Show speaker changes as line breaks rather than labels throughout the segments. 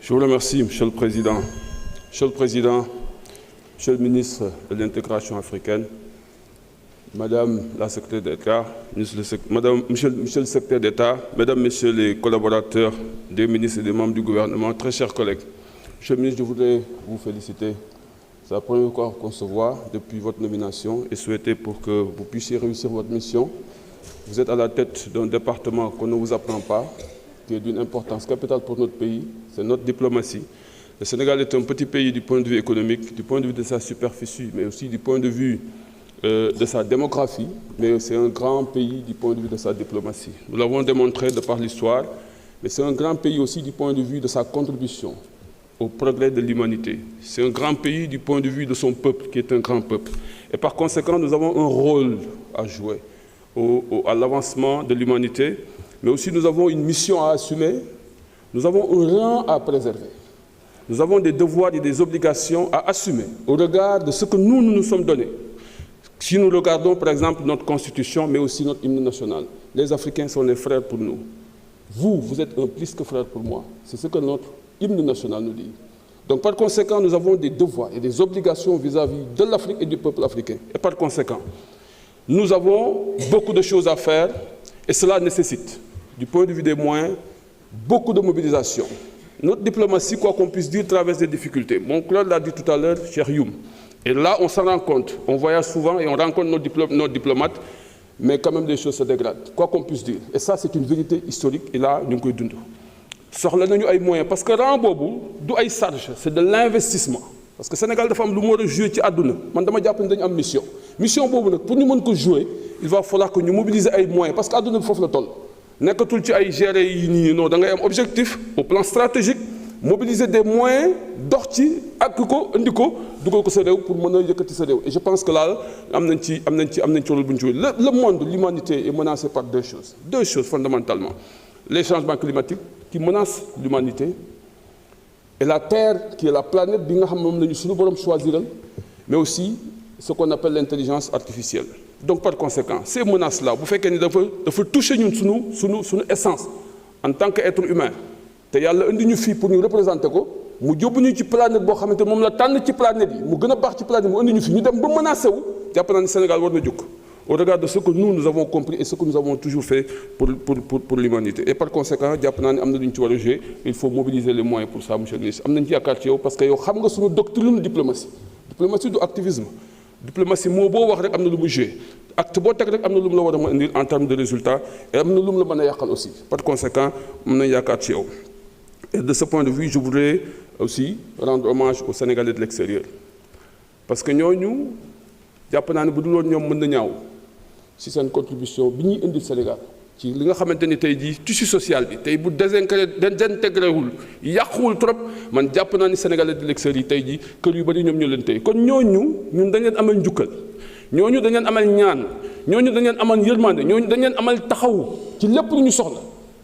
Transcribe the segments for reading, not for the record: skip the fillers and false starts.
Je vous remercie, Monsieur le Président. Monsieur le Président, Monsieur le ministre de l'Intégration africaine, Madame la Secrétaire d'État, Monsieur le Secrétaire d'État, Mesdames, Messieurs les collaborateurs des ministres et des membres du gouvernement, très chers collègues. Monsieur le ministre, je voudrais vous féliciter. C'est la première fois qu'on se voit depuis votre nomination et souhaiter pour que vous puissiez réussir votre mission. Vous êtes à la tête d'un département qu'on ne vous apprend pas, qui est d'une importance capitale pour notre pays, c'est notre diplomatie. Le Sénégal est un petit pays du point de vue économique, du point de vue de sa superficie, mais aussi du point de vue de sa démographie, mais c'est un grand pays du point de vue de sa diplomatie. Nous l'avons démontré de par l'histoire, mais c'est un grand pays aussi du point de vue de sa contribution au progrès de l'humanité. C'est un grand pays du point de vue de son peuple, qui est un grand peuple. Et par conséquent, nous avons un rôle à jouer à l'avancement de l'humanité, mais aussi nous avons une mission à assumer, nous avons un rang à préserver. Nous avons des devoirs et des obligations à assumer au regard de ce que nous sommes donnés. Si nous regardons par exemple notre constitution, mais aussi notre hymne national, les Africains sont les frères pour nous. Vous êtes un plus que frère pour moi. C'est ce que notre hymne national nous dit. Donc par conséquent, nous avons des devoirs et des obligations vis-à-vis de l'Afrique et du peuple africain. Et par conséquent, nous avons beaucoup de choses à faire et cela nécessite, du point de vue des moyens, beaucoup de mobilisation. Notre diplomatie, quoi qu'on puisse dire, traverse des difficultés. Mon collègue l'a dit tout à l'heure, cher Youm. Et là, on s'en rend compte. On voyage souvent et on rencontre nos diplomates, mais quand même les choses se dégradent, quoi qu'on puisse dire. Et ça, c'est une vérité historique. Et là, nous avons dund. Soxla nañu ay moyens parce que rang boobu du ay charge, c'est de l'investissement. Parce que Sénégal dafa am lu mu war a jouer ci àdduna man dama jàpp ne dañu am mission boobu nag pour ñu mën ko jouer il va falloir que ñu mobiliser ay moyens parce que àdduna bi foofu la toll. Nekkatul ci ay gérer yi nii non da ngay am objectif au plan stratégique mobiliser des moyens dox ci ak ko indi ko dugal ko sa réew pour mën a yëkkati sa réew. Et je pense que là am nañ ci rôle bu ñu jouer. Le monde, l'humanité est menacée par deux choses fondamentalement. Les changements climatiques qui menacent l'humanité et la Terre qui est la planète bi nga xam moom la ñu suñu borom choisiral, mais aussi ce qu'on appelle l'intelligence artificielle. Donc par conséquent ces menaces là bu fekkee ni dafa toucher ñun suñu essence en tant qu'être humain te yàlla indi ñu fii pour ñu représenter ko mu yóbbu ñu ci planète boo xamante moom la tànn ci planète yi mu gën a baax ci planète mu indi ñu fii ñu dem ba menacé wu jàpp naa ni Sénégal war na jóg au regard de ce que nous avons compris et ce que nous avons toujours fait pour l'humanité. Et par conséquent, il faut mobiliser les moyens pour ça, monsieur le ministre. Parce que vous savez notre doctrine de diplomatie. Diplomatie du activisme. Diplomatie, c'est ce que nous jouer. Acte boo teg rek am na lu mu la war a indil en termes de résultats et am na lu mu la mën a yàqal aussi. Par conséquent, am nañu yaakaar ci yow. Et de ce point de vue, je voudrais aussi rendre hommage aux Sénégalais de l'extérieur. Parce que ñooñu jàpp naa ne bu dul woon ñoom mën na ñaaw si seen contribution bi ñuy indil Sénégal ci li nga xamante ni tey jii tissu social bi tey bu désintégré wul yàquwul trop man jàpp naa ni Sénégalais de l'extérieur yi tey jii kër yu bari ñoom ñoo leen tey kon ñooñu ñun dañ leen amal njukkal ñooñu dañ leen amal ñaan ñooñu dañ leen amal yërmande ñooñu dañ leen amal taxaw ci lépp lu ñu soxla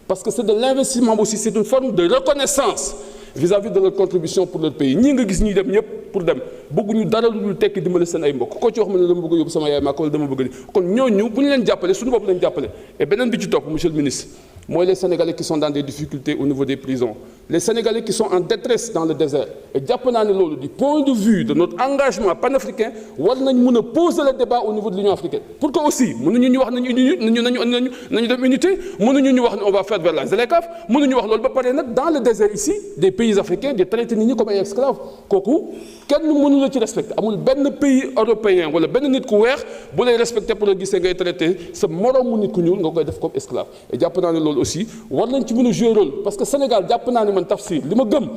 parce que c'est de l'investissement aussi, c'est une forme de reconnaissance vis-à-vis de leur contribution pour leur pays. Ñi nga gis ñi dem ñëpp pour dem bëgguñu dara lu dul tekki dimbali seen ay mbokk ko ci wax ma ne dama bëgg a yóbbu sama yaay maa ko wala dama bëgg kon ñooñu bu ñu leen jàppale suñu bopp lañ jàppale. Et beneen bi ci topp monsieur le ministre mooy les Sénégalais qui sont dans des difficultés au niveau des prisons, les Sénégalais qui sont en détresse dans le désert. Et jàpp naa ne loolu du point de vue de notre engagement panafricain war nañ mën a poser le débat au niveau de l'Union africaine pour que aussi mënuñu ñu wax nañu dem unité mënuñu ñu wax ne on va faire vers la ZLECAf mënuñu wax loolu ba pare nag dans le désert ici des pays africains di traiter nit ñi comme ay esclaves kooku kenn mënu la ci respecter amul benn pays européen wala benn nit ku weex bu lay respecter pour la gisee ngay traiter sa moroomu nit ku ñuul nga koy def comme esclave. Et jàpp naa ne loolu aussi war nañ ci mën a jouer rôle parce que Sénégal jàpp naa ne man Tafsir li ma gëm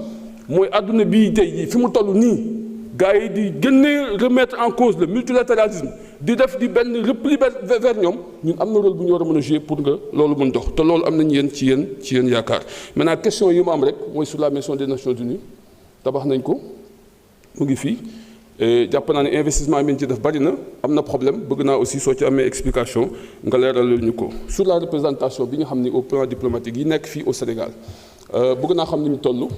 mooy àdduna bii tey jii fi mu toll nii gars yi di gën remettre en cause le multilatéralisme di def di benn repli vers ñoom ñun am na rôle bu ñu war a mën a jouer pour nga loolu mën dox te loolu am nañ yéen ci yéen yaakaar. Maintenant question yi mu am rek mooy sur la mission des Nations Unies tabax nañ ko mu ngi fii jàpp naa ne investissement bi ñu ci def bari na am na problème bëgg naa aussi soo ci amee explication nga leeralal ñu ko. Sur la représentation bi nga xam ni au plan diplomatique yi nekk fii au Sénégal bëgg naa xam ni mu toll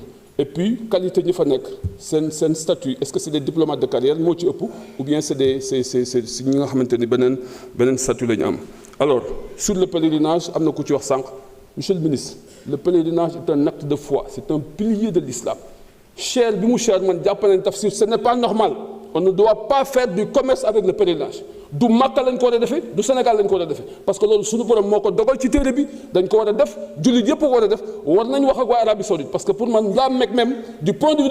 et puis qualité ñi fa nekk seen statut est-ce que c'est des diplomates de carrière moo ci ëpp ou bien c'est ñi nga xamante ni beneen statut la ñu am. Alors sur le pèlerinage am na ku ci wax sànq monsieur le ministre. le pèlerinage est un acte de foi, c'est un pilier de l'islam. Cher bi mu cher man jàpp nañ tafsir, ce n'est pas normal. On ne doit pas faire du commerce avec le pèlerinage. Du Makka lañ ko war a defee du Sénégal lañ ko war a defee parce que loolu suñu borom moo ko dogal ci téere bi dañ ko war a def jullit yëpp ko war a def war nañ wax ak waa Arabie Saoudite parce que pour man la Mecque même du point de vue